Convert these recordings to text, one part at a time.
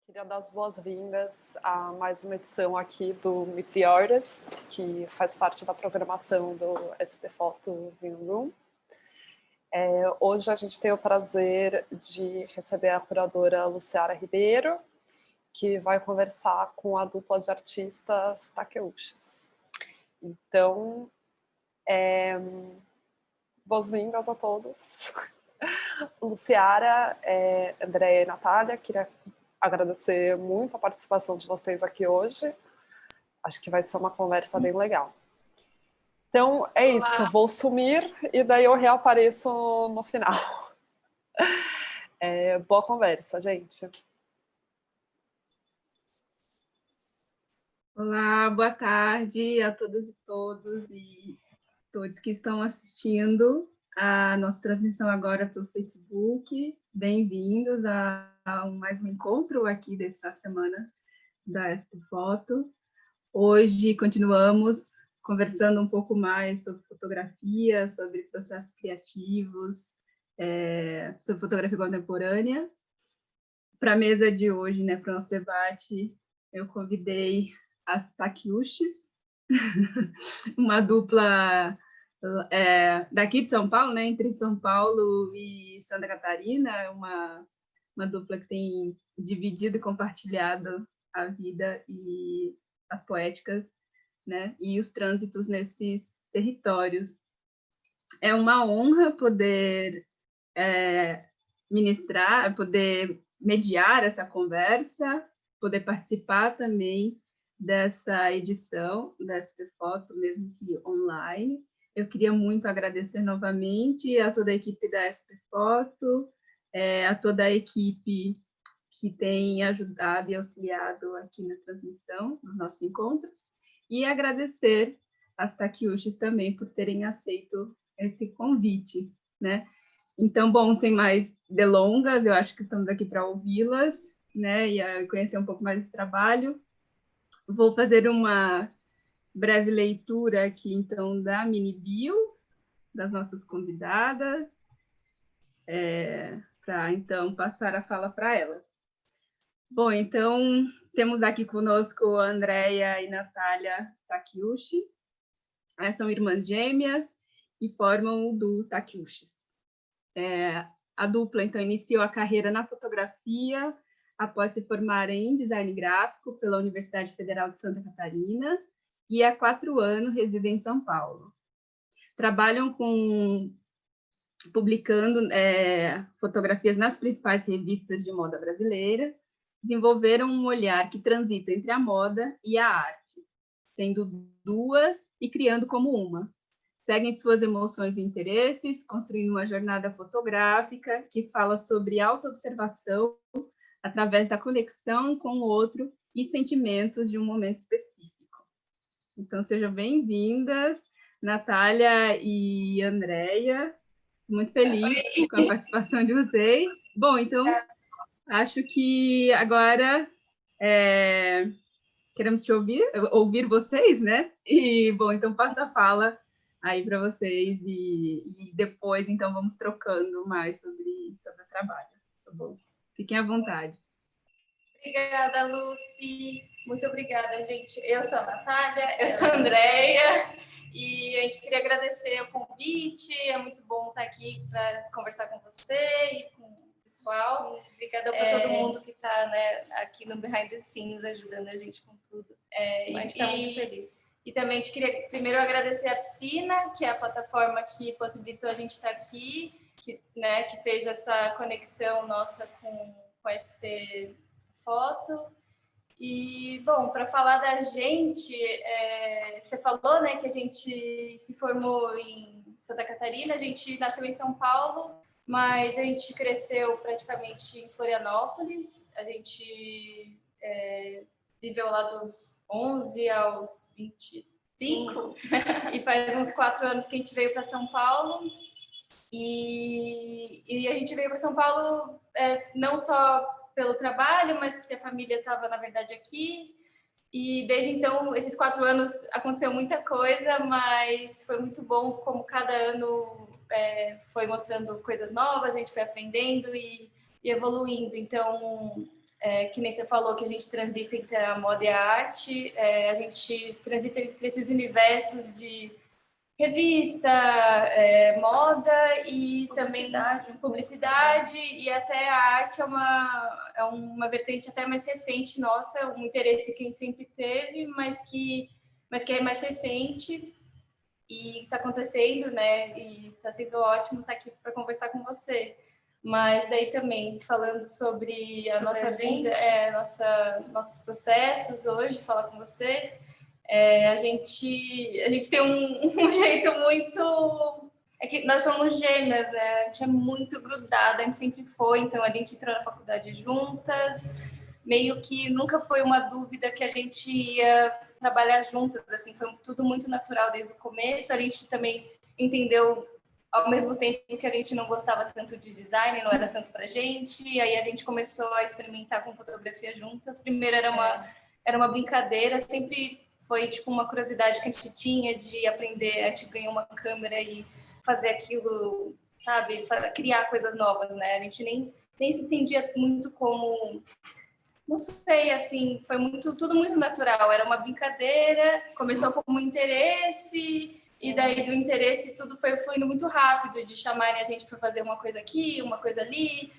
Queria dar as boas-vindas a mais uma edição aqui do Meet the Artist, que faz parte da programação do SP Photo Viewing Room. Hoje a gente tem o prazer de receber a curadora Luciara Ribeiro, que vai conversar com a dupla de artistas Takeuchis. Então, boas-vindas a todos. Luciara, Andréia e Natália, queria agradecer muito a participação de vocês aqui hoje. Acho que vai ser uma conversa bem legal. Então, é isso. Vou sumir e daí eu reapareço no final. Boa conversa, gente. Olá, boa tarde a todas e todos e todos que estão assistindo a nossa transmissão agora pelo Facebook. Bem-vindos a mais um encontro aqui dessa semana da SP Foto. Hoje continuamos conversando um pouco mais sobre fotografia, sobre processos criativos, sobre fotografia contemporânea. Para a mesa de hoje, né, para o nosso debate, eu convidei as Takeuchis, uma dupla daqui de São Paulo, né, entre São Paulo e Santa Catarina, uma dupla que tem dividido e compartilhado a vida e as poéticas, né, e os trânsitos nesses territórios. É uma honra poder ministrar, poder mediar essa conversa, poder participar também dessa edição da SP Foto, mesmo que online. Eu queria muito agradecer novamente a toda a equipe da SP Foto, a toda a equipe que tem ajudado e auxiliado aqui na transmissão dos nossos encontros, e agradecer às Takeuchis também por terem aceito esse convite, né? Então, bom, sem mais delongas, eu acho que estamos aqui para ouvi-las, né, e conhecer um pouco mais desse trabalho. Vou fazer uma breve leitura aqui, então, da mini bio das nossas convidadas, para, então, passar a fala para elas. Bom, então, temos aqui conosco a Andréia e Natália Takeuchi. Elas são irmãs gêmeas e formam o duo Takeuchis. A dupla, então, iniciou a carreira na fotografia após se formar em design gráfico pela Universidade Federal de Santa Catarina e há 4 anos residem em São Paulo. Trabalham publicando fotografias nas principais revistas de moda brasileira, desenvolveram um olhar que transita entre a moda e a arte, sendo duas e criando como uma. Seguem suas emoções e interesses, construindo uma jornada fotográfica que fala sobre autoobservação através da conexão com o outro e sentimentos de um momento específico. Então, sejam bem-vindas, Natália e Andréia. Muito feliz com a participação de vocês. Bom, então, acho que agora queremos te ouvir vocês, né? E, bom, então, passo a fala aí para vocês e depois, então, vamos trocando mais sobre o trabalho, tá bom? Fiquem à vontade. Obrigada, Lucy. Muito obrigada, gente. Eu sou a Natália, eu sou a Andréia e a gente queria agradecer o convite. É muito bom estar aqui para conversar com você e com o pessoal. Obrigada para todo mundo que está, né, aqui no Behind the Scenes ajudando a gente com tudo. A gente está muito feliz. E também a gente queria primeiro agradecer a Piscina, que é a plataforma que possibilitou a gente estar aqui, que fez essa conexão nossa com a SP Foto. E, bom, para falar da gente, você falou, né, que a gente se formou em Santa Catarina, a gente nasceu em São Paulo, mas a gente cresceu praticamente em Florianópolis, a gente viveu lá dos 11 aos 25, e faz uns 4 anos que a gente veio para São Paulo, e a gente veio para São Paulo não só pelo trabalho, mas porque a família estava, na verdade, aqui. E desde então, esses 4 anos, aconteceu muita coisa, mas foi muito bom como cada ano foi mostrando coisas novas, a gente foi aprendendo e evoluindo. Então, que nem você falou, que a gente transita entre a moda e a arte, a gente transita entre esses universos de revista, moda e também publicidade, e até a arte é uma vertente até mais recente nossa, um interesse que a gente sempre teve, mas que é mais recente e está acontecendo, né? E está sendo ótimo estar aqui para conversar com você. Mas daí também, falando sobre a nossa vida, nossos processos hoje, falar com você, a gente tem um jeito muito... É que nós somos gêmeas, né? A gente é muito grudada, a gente sempre foi, então a gente entrou na faculdade juntas, meio que nunca foi uma dúvida que a gente ia trabalhar juntas, assim, foi tudo muito natural desde o começo. A gente também entendeu ao mesmo tempo que a gente não gostava tanto de design, não era tanto pra gente, e aí a gente começou a experimentar com fotografia juntas. Primeiro era uma brincadeira, sempre foi tipo uma curiosidade que a gente tinha de aprender, a gente ganhar uma câmera e fazer aquilo, sabe, criar coisas novas, né? A gente nem se entendia muito como... Não sei, assim, foi tudo muito natural, era uma brincadeira, começou como interesse, e daí do interesse tudo foi fluindo muito rápido, de chamarem a gente para fazer uma coisa aqui, uma coisa ali,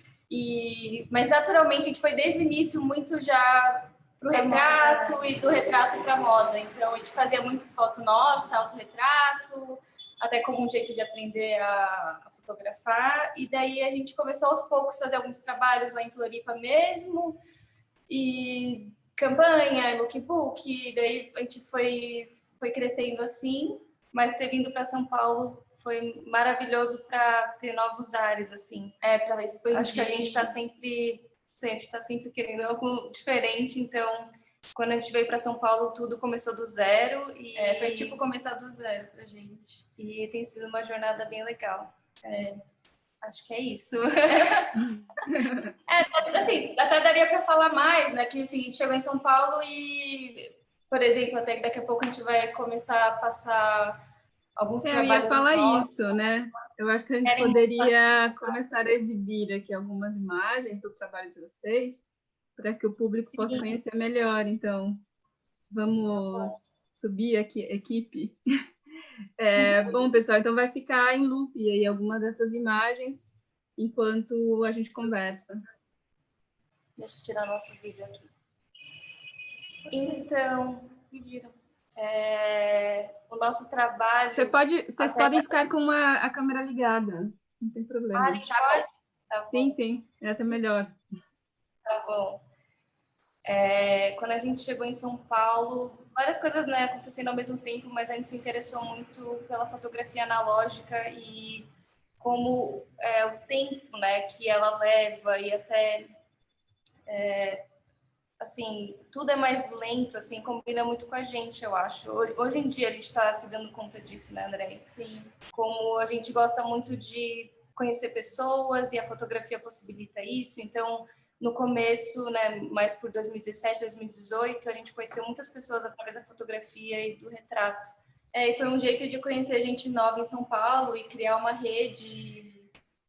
mas naturalmente a gente foi desde o início muito já pro retrato e do retrato para moda, então a gente fazia muito foto nossa, autorretrato, até como um jeito de aprender a fotografar, e daí a gente começou aos poucos a fazer alguns trabalhos lá em Floripa mesmo, e campanha, lookbook, daí a gente foi crescendo assim, mas ter vindo para São Paulo foi maravilhoso para ter novos ares, assim, para expandir. Acho que a gente está sempre querendo algo diferente, então quando a gente veio para São Paulo tudo começou do zero e foi tipo começar do zero pra gente, e tem sido uma jornada bem legal. Acho que é isso. Assim, até daria para falar mais, né? Que assim, a gente chegou em São Paulo e, por exemplo, até daqui a pouco a gente vai começar a passar alguns trabalhos. Eu ia falar isso, né? Eu acho que a gente poderia começar a exibir aqui algumas imagens do trabalho de vocês, para que o público possa conhecer melhor. Então, vamos subir aqui, equipe. Bom, pessoal, então vai ficar em loop aí alguma dessas imagens enquanto a gente conversa. Deixa eu tirar nosso vídeo aqui. Então, pediram. O nosso trabalho... Vocês podem ficar com a câmera ligada, não tem problema. A gente pode? Tá bom. Sim, é até melhor. Tá bom. Quando a gente chegou em São Paulo, várias coisas, né, acontecendo ao mesmo tempo, mas a gente se interessou muito pela fotografia analógica e como o tempo, né, que ela leva e até assim, tudo é mais lento, assim, combina muito com a gente, eu acho. Hoje em dia a gente está se dando conta disso, né, André? Sim. Como a gente gosta muito de conhecer pessoas e a fotografia possibilita isso, então no começo, né, mais por 2017, 2018, a gente conheceu muitas pessoas através da fotografia e do retrato. E foi um jeito de conhecer gente nova em São Paulo e criar uma rede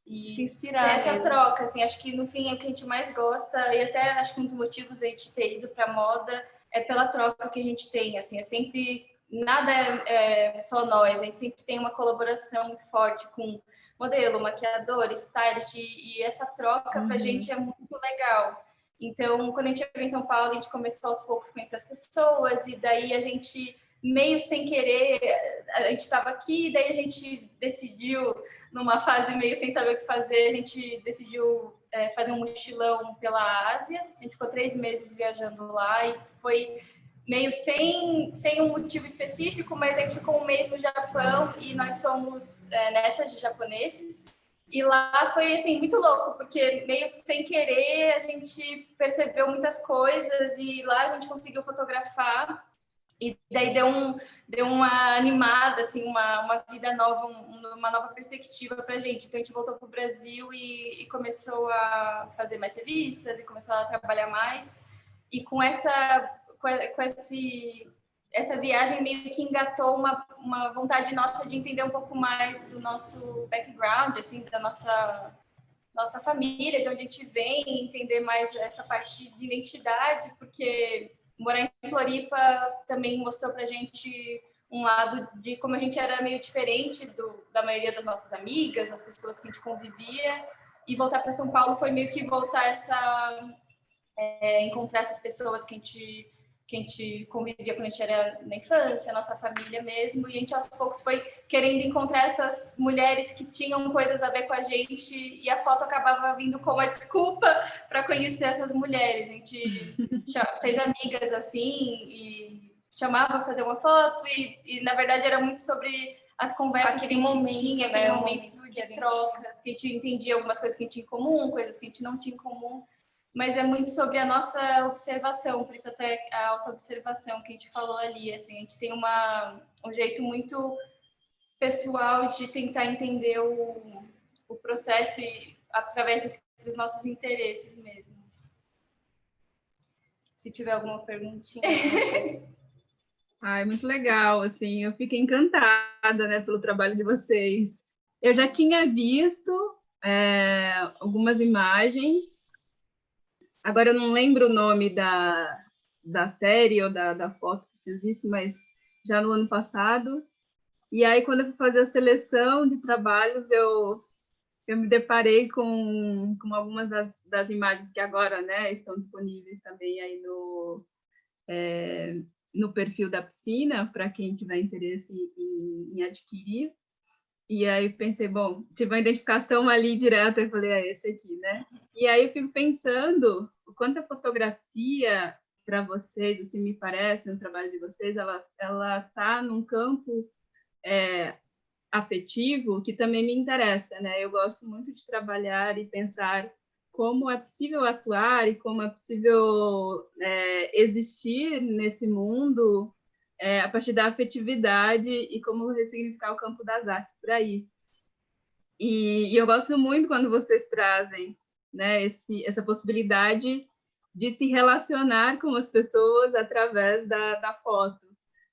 e se inspirar. Essa troca, assim, acho que no fim é o que a gente mais gosta, e até acho que um dos motivos de a gente ter ido para a moda é pela troca que a gente tem, assim, é sempre, nada é só nós, a gente sempre tem uma colaboração muito forte com modelo, maquiador, stylist, e essa troca pra gente é muito legal. Então, quando a gente chegou em São Paulo, a gente começou aos poucos a conhecer as pessoas, e daí a gente, meio sem querer, a gente estava aqui, e daí a gente decidiu, numa fase meio sem saber o que fazer, a gente decidiu fazer um mochilão pela Ásia. A gente ficou 3 meses viajando lá, e foi meio sem um motivo específico, mas a gente ficou 1 mês no Japão e nós somos netas de japoneses. E lá foi, assim, muito louco, porque meio sem querer a gente percebeu muitas coisas e lá a gente conseguiu fotografar e daí deu uma animada, assim, uma vida nova, uma nova perspectiva pra gente. Então a gente voltou pro Brasil e começou a fazer mais revistas e começou a trabalhar mais. E com essa viagem meio que engatou uma vontade nossa de entender um pouco mais do nosso background, assim, da nossa nossa família, de onde a gente vem, entender mais essa parte de identidade, porque morar em Floripa também mostrou pra gente um lado de como a gente era meio diferente da maioria das nossas amigas, das pessoas que a gente convivia, e voltar para São Paulo foi meio que voltar encontrar essas pessoas que a gente convivia quando a gente era na infância, nossa família mesmo, e a gente aos poucos foi querendo encontrar essas mulheres que tinham coisas a ver com a gente, e a foto acabava vindo como a desculpa para conhecer essas mulheres. A gente fez amigas assim, e chamava para fazer uma foto, e na verdade era muito sobre as conversas que a gente tinha, aquele momento de trocas, que a gente entendia algumas coisas que a gente tinha em comum, coisas que a gente não tinha em comum, mas é muito sobre a nossa observação, por isso até a autoobservação que a gente falou ali, assim, a gente tem um jeito muito pessoal de tentar entender o processo e através dos nossos interesses mesmo. Se tiver alguma perguntinha. É muito legal, assim, eu fiquei encantada, né, pelo trabalho de vocês. Eu já tinha visto algumas imagens. Agora eu não lembro o nome da série ou da foto que eu disse, mas já no ano passado. E aí, quando eu fui fazer a seleção de trabalhos, eu me deparei com algumas das imagens que agora, né, estão disponíveis também aí no perfil da Piscina, para quem tiver interesse em adquirir. E aí pensei, bom, tive uma identificação ali direta, eu falei, esse aqui, né? E aí eu fico pensando o quanto a fotografia, para vocês, assim, me parece, no trabalho de vocês, ela tá num campo afetivo que também me interessa, né? Eu gosto muito de trabalhar e pensar como é possível atuar e como é possível existir nesse mundo a partir da afetividade e como ressignificar o campo das artes por aí. E eu gosto muito quando vocês trazem, né, essa possibilidade de se relacionar com as pessoas através da foto,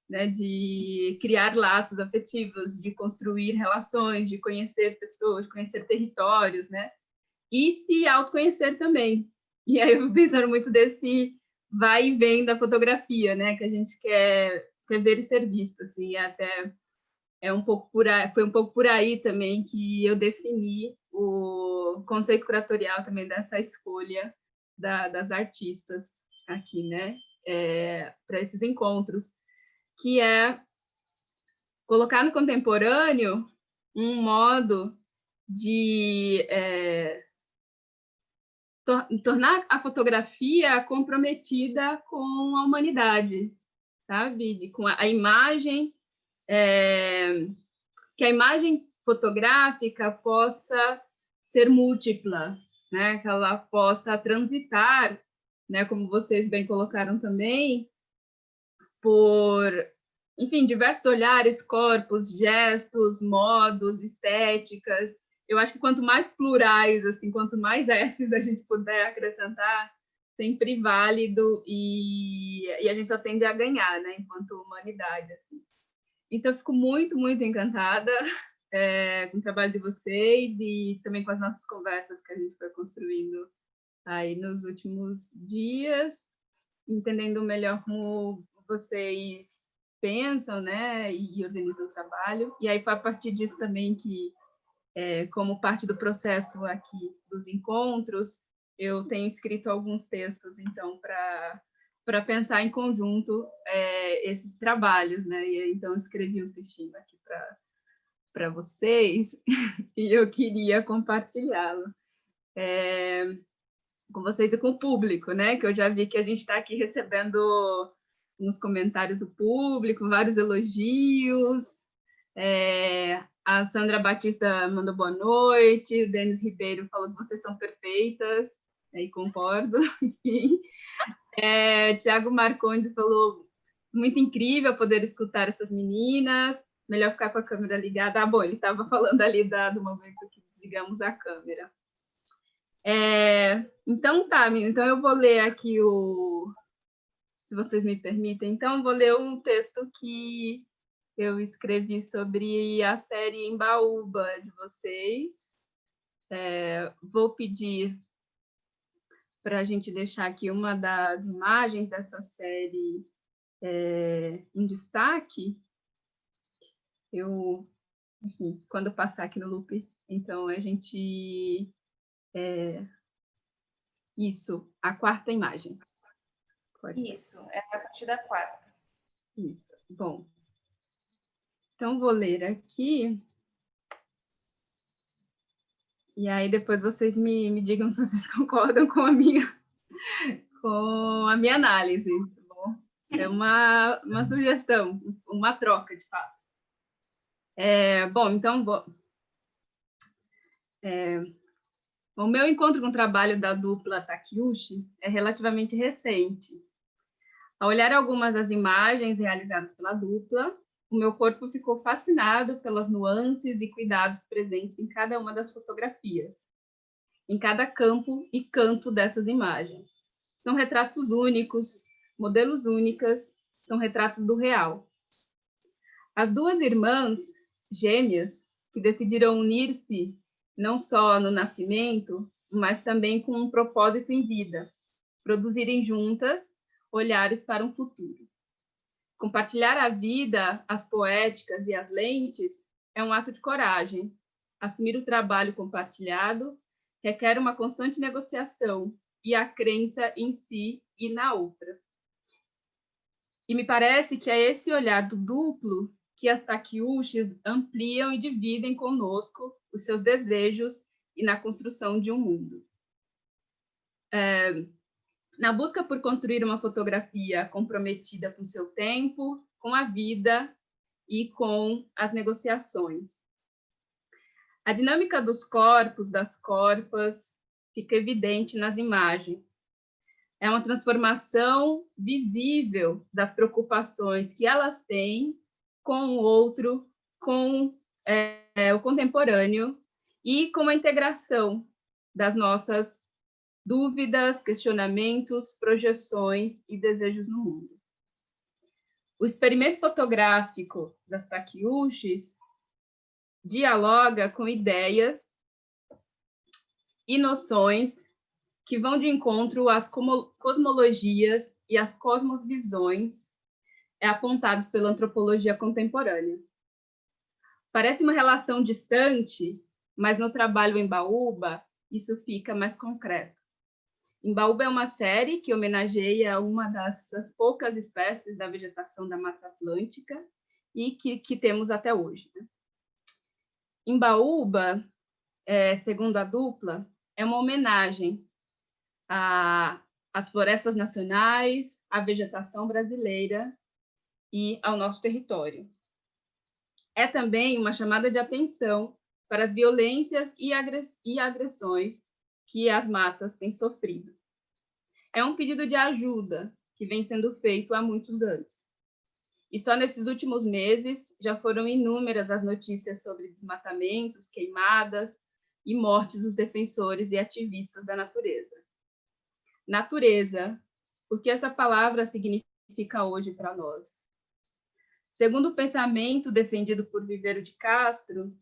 né, de criar laços afetivos, de construir relações, de conhecer pessoas, de conhecer territórios, né, e se autoconhecer também. E aí eu vou pensando muito desse vai e vem da fotografia, né, que a gente quer ver e ser visto, assim, até foi um pouco por aí também que eu defini o conceito curatorial também dessa escolha das artistas aqui, né, para esses encontros, que é colocar no contemporâneo um modo de tornar a fotografia comprometida com a humanidade, sabe? Com a imagem, que a imagem fotográfica possa ser múltipla, né? Que ela possa transitar, né? Como vocês bem colocaram também, por, enfim, diversos olhares, corpos, gestos, modos, estéticas. Eu acho que quanto mais plurais, assim, quanto mais esses a gente puder acrescentar, sempre válido e a gente só tende a ganhar, né, enquanto humanidade, assim. Então, eu fico muito, muito encantada com o trabalho de vocês e também com as nossas conversas que a gente foi construindo aí nos últimos dias, entendendo melhor como vocês pensam, né, e organizam o trabalho. E aí foi a partir disso também que, como parte do processo aqui dos encontros, eu tenho escrito alguns textos, então, para pensar em conjunto esses trabalhos, né? E então eu escrevi um textinho aqui para vocês e eu queria compartilhá-lo com vocês e com o público, né? Que eu já vi que a gente está aqui recebendo uns comentários do público, vários elogios. A Sandra Batista mandou boa noite, o Denis Ribeiro falou que vocês são perfeitas, e concordo. Tiago Marcondes falou muito incrível poder escutar essas meninas, melhor ficar com a câmera ligada. Bom, ele estava falando ali do momento que desligamos a câmera. Então, tá, menina, então eu vou ler aqui se vocês me permitem, então eu vou ler um texto que eu escrevi sobre a série Embaúba de vocês, Vou pedir para a gente deixar aqui uma das imagens dessa série em destaque. Enfim, quando passar aqui no loop, então a gente... Isso, a quarta imagem. Isso, é a partir da quarta. Isso, bom. Então, vou ler aqui. E aí, depois vocês me digam se vocês concordam com a minha análise. Tá bom? É uma sugestão, uma troca, de fato. Bom, então, o meu encontro com o trabalho da dupla Takeuchi é relativamente recente. Ao olhar algumas das imagens realizadas pela dupla, o meu corpo ficou fascinado pelas nuances e cuidados presentes em cada uma das fotografias, em cada campo e canto dessas imagens. São retratos únicos, modelos únicas, são retratos do real. As duas irmãs gêmeas, que decidiram unir-se não só no nascimento, mas também com um propósito em vida, produzirem juntas olhares para um futuro. Compartilhar a vida, as poéticas e as lentes é um ato de coragem. Assumir o trabalho compartilhado requer uma constante negociação e a crença em si e na outra. E me parece que é esse olhar do duplo que as Takeuchis ampliam e dividem conosco os seus desejos e na construção de um mundo. Na busca por construir uma fotografia comprometida com seu tempo, com a vida e com as negociações. A dinâmica dos corpos, das corpas, fica evidente nas imagens. É uma transformação visível das preocupações que elas têm com o outro, com o contemporâneo e com a integração das nossas dúvidas, questionamentos, projeções e desejos no mundo. O experimento fotográfico das Takeuchis dialoga com ideias e noções que vão de encontro às cosmologias e às cosmovisões apontadas pela antropologia contemporânea. Parece uma relação distante, mas no trabalho Embaúba, isso fica mais concreto. Embaúba é uma série que homenageia uma das poucas espécies da vegetação da Mata Atlântica e que temos até hoje. Embaúba, segundo a dupla, é uma homenagem às florestas nacionais, à vegetação brasileira e ao nosso território. É também uma chamada de atenção para as violências e agressões que as matas têm sofrido. É um pedido de ajuda que vem sendo feito há muitos anos. E só nesses últimos meses já foram inúmeras as notícias sobre desmatamentos, queimadas e mortes dos defensores e ativistas da natureza. Natureza, o que essa palavra significa hoje para nós? Segundo o pensamento defendido por Viveiro de Castro,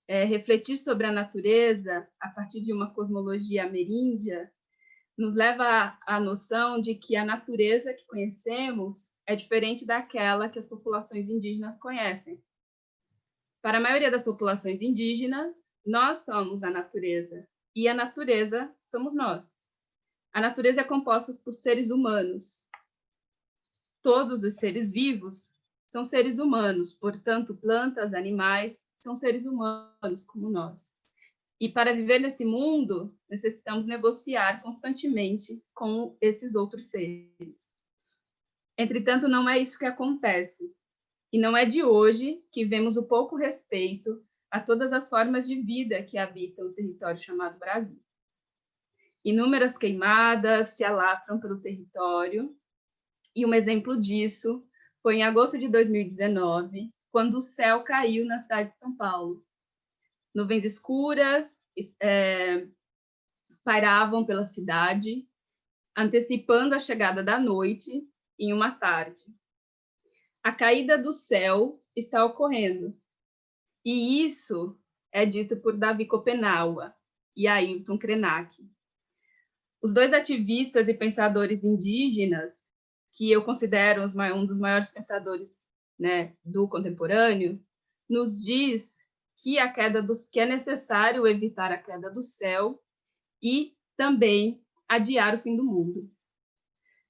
refletir sobre a natureza a partir de uma cosmologia ameríndia nos leva à noção de que a natureza que conhecemos é diferente daquela que as populações indígenas conhecem. Para a maioria das populações indígenas, nós somos a natureza, e a natureza somos nós. A natureza é composta por seres humanos. Todos os seres vivos são seres humanos, portanto, plantas, animais, são seres humanos como nós. E para viver nesse mundo, necessitamos negociar constantemente com esses outros seres. Entretanto, não é isso que acontece. E não é de hoje que vemos o pouco respeito a todas as formas de vida que habitam o território chamado Brasil. Inúmeras queimadas se alastram pelo território, e um exemplo disso foi em agosto de 2019, quando o céu caiu na cidade de São Paulo. Nuvens escuras pairavam pela cidade, antecipando a chegada da noite em uma tarde. A caída do céu está ocorrendo, e isso é dito por Davi Kopenawa, e Ayrton Krenak. Os dois ativistas e pensadores indígenas, que eu considero um dos maiores pensadores, né, do contemporâneo, nos diz que que é necessário evitar a queda do céu e também adiar o fim do mundo.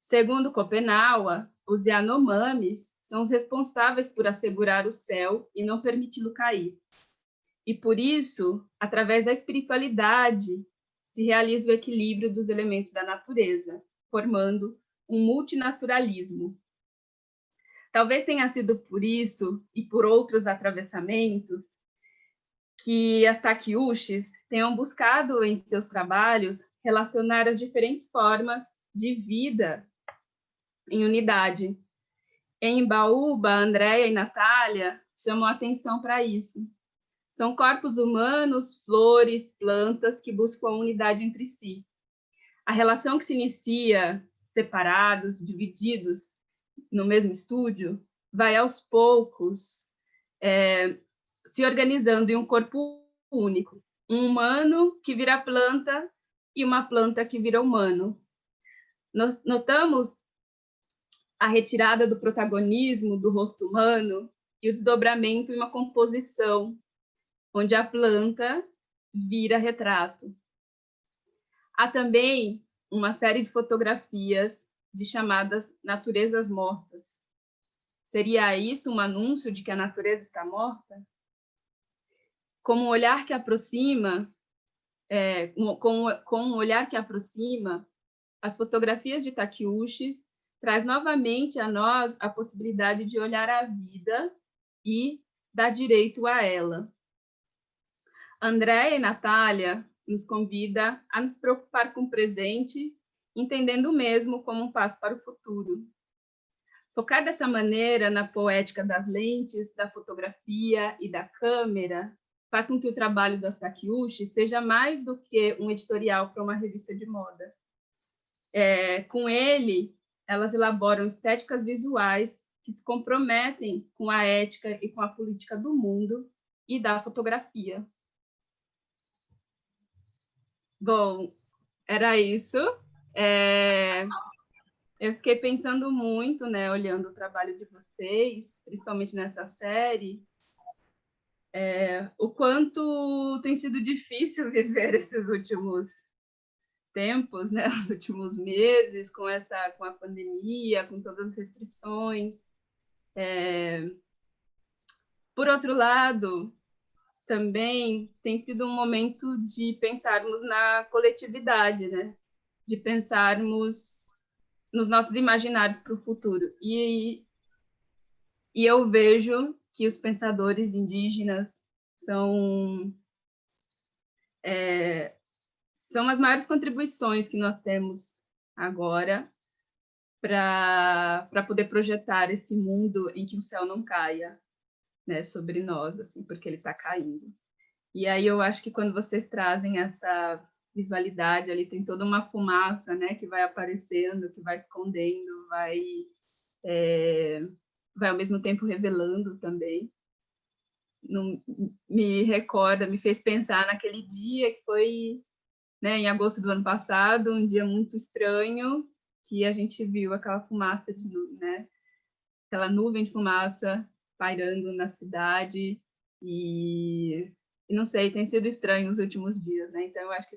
Segundo Schopenhauer, os Yanomamis são os responsáveis por assegurar o céu e não permiti-lo cair. E por isso, através da espiritualidade, se realiza o equilíbrio dos elementos da natureza, formando um multinaturalismo. Talvez tenha sido por isso e por outros atravessamentos que as Takiushis tenham buscado em seus trabalhos relacionar as diferentes formas de vida em unidade. Em Baúba, Andréia e Natália chamam a atenção para isso. São corpos humanos, flores, plantas que buscam a unidade entre si. A relação que se inicia separados, divididos no mesmo estúdio, vai aos poucos se organizando em um corpo único. Um humano que vira planta e uma planta que vira humano. Nós notamos a retirada do protagonismo do rosto humano e o desdobramento em uma composição, onde a planta vira retrato. Há também uma série de fotografias de chamadas naturezas mortas. Seria isso um anúncio de que a natureza está morta? Com um olhar que aproxima, com um olhar que aproxima, as fotografias de Takiushis traz novamente a nós a possibilidade de olhar a vida e dar direito a ela. Andréia e Natália nos convida a nos preocupar com o presente, entendendo o mesmo como um passo para o futuro. Focar dessa maneira na poética das lentes, da fotografia e da câmera faz com que o trabalho das Takiushis seja mais do que um editorial para uma revista de moda. Com ele, elas elaboram estéticas visuais que se comprometem com a ética e com a política do mundo e da fotografia. Bom, era isso. Eu fiquei pensando muito, né, olhando o trabalho de vocês, principalmente nessa série, o quanto tem sido difícil viver esses últimos tempos, né, os últimos meses, com a pandemia, com todas as restrições. Por outro lado, também tem sido um momento de pensarmos na coletividade, né, de pensarmos nos nossos imaginários para o futuro. E eu vejo que os pensadores indígenas são as maiores contribuições que nós temos agora para poder projetar esse mundo em que o céu não caia, né, sobre nós, assim, porque ele está caindo. E aí eu acho que quando vocês trazem essa visualidade, ali tem toda uma fumaça, né, que vai aparecendo, que vai escondendo, vai ao mesmo tempo revelando também. Me fez pensar naquele dia que foi, né, em agosto do ano passado, um dia muito estranho, que a gente viu aquela fumaça, né, aquela nuvem de fumaça pairando na cidade, e não sei, tem sido estranho os últimos dias, né? Então eu acho que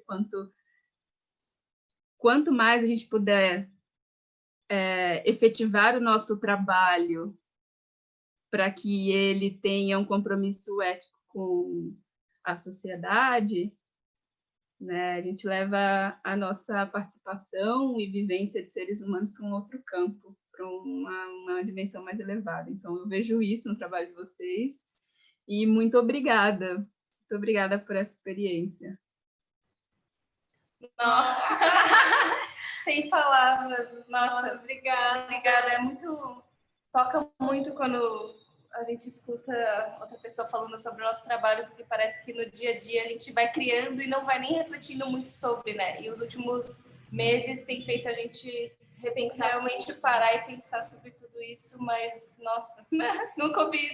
quanto mais a gente puder efetivar o nosso trabalho para que ele tenha um compromisso ético com a sociedade, né, a gente leva a nossa participação e vivência de seres humanos para um outro campo, para uma dimensão mais elevada. Então, eu vejo isso no trabalho de vocês e muito obrigada. Muito obrigada por essa experiência. Nossa, sem palavras. Nossa, obrigada. Toca muito quando a gente escuta outra pessoa falando sobre o nosso trabalho, porque parece que no dia a dia a gente vai criando e não vai nem refletindo muito sobre, né? E os últimos meses tem feito a gente repensar, realmente parar e pensar sobre tudo isso, mas, nossa, nunca ouvi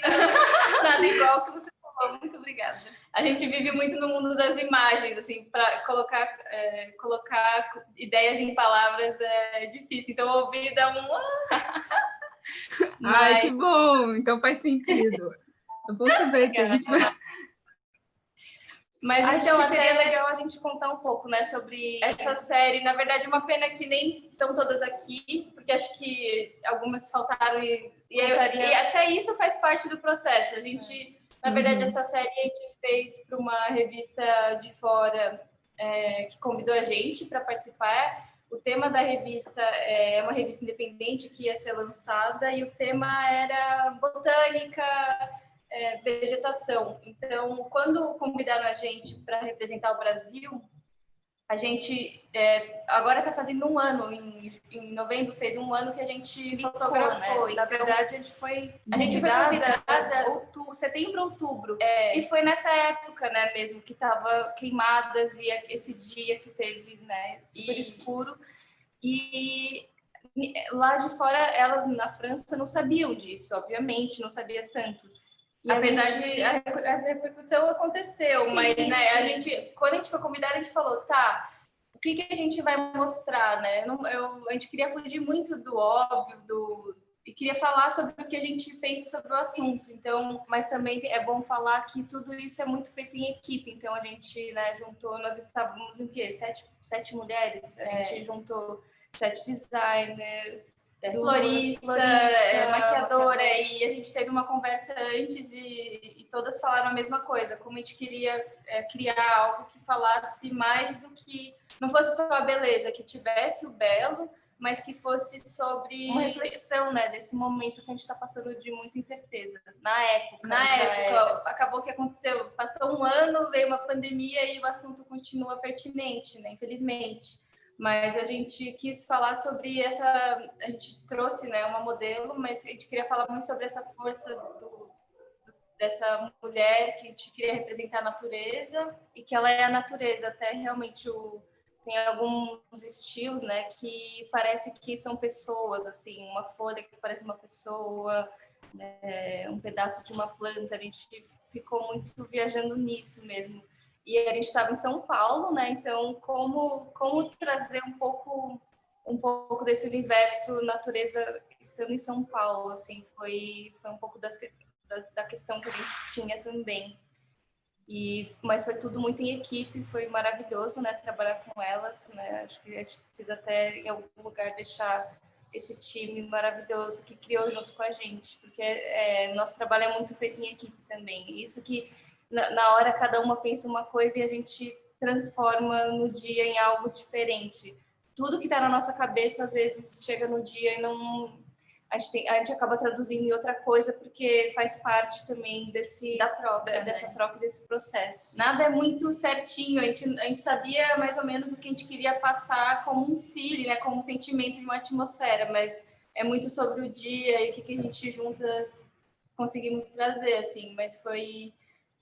nada igual que você falou. Muito obrigada. a gente vive muito no mundo das imagens, assim, para colocar ideias em palavras é difícil. Então, ouvir dá um... Ai, que bom! Então faz sentido. Eu vou saber que a gente vai... Mas acho então, que seria legal a gente contar um pouco, né, sobre essa série. Na verdade, uma pena que nem são todas aqui, porque acho que algumas faltaram e até isso faz parte do processo. A gente, na verdade, essa série a gente fez para uma revista de fora que convidou a gente para participar. O tema da revista é uma revista independente que ia ser lançada e o tema era botânica, vegetação. Então, quando convidaram a gente para representar o Brasil, a gente agora está fazendo um ano, em novembro fez um ano que a gente fotografou. Né? Na verdade, a gente foi convidada setembro, outubro. E foi nessa época, né, mesmo, que estava queimadas e esse dia que teve, né, super escuro. E lá de fora, elas na França não sabiam disso, obviamente, não sabia tanto. E apesar de a repercussão aconteceu, sim, mas né, quando a gente foi convidada, a gente falou, tá, o que a gente vai mostrar, né? A gente queria fugir muito do óbvio, e queria falar sobre o que a gente pensa sobre o assunto. Então, mas também é bom falar que tudo isso é muito feito em equipe. Então a gente, né, juntou, nós estávamos em quê? Sete mulheres. A gente juntou 7 designers, florista, maquiadora, e a gente teve uma conversa antes e todas falaram a mesma coisa, como a gente queria criar algo que falasse mais do que, não fosse só a beleza, que tivesse o belo, mas que fosse sobre uma reflexão, né, desse momento que a gente está passando de muita incerteza. Na época, acabou que aconteceu, passou um ano, veio uma pandemia e o assunto continua pertinente, né, infelizmente. Mas a gente quis falar sobre a gente trouxe, né, uma modelo, mas a gente queria falar muito sobre essa força dessa mulher que a gente queria representar a natureza e que ela é a natureza, até realmente tem alguns estilos, né, que parece que são pessoas, assim, uma folha que parece uma pessoa, um pedaço de uma planta, a gente ficou muito viajando nisso mesmo. E a gente estava em São Paulo, né? Então, como trazer um pouco desse universo natureza estando em São Paulo, assim, foi um pouco da questão que a gente tinha também. Mas foi tudo muito em equipe, foi maravilhoso, né? Trabalhar com elas, né? Acho que a gente precisa até em algum lugar deixar esse time maravilhoso que criou junto com a gente, porque nosso trabalho é muito feito em equipe também. Isso que na hora cada uma pensa uma coisa e a gente transforma no dia em algo diferente. Tudo que está na nossa cabeça às vezes chega no dia e não a gente acaba traduzindo em outra coisa porque faz parte também dessa troca, desse processo. Nada é muito certinho, a gente sabia mais ou menos o que a gente queria passar como um feeling, né, como um sentimento de uma atmosfera, mas é muito sobre o dia e o que a gente juntas conseguimos trazer, assim, mas foi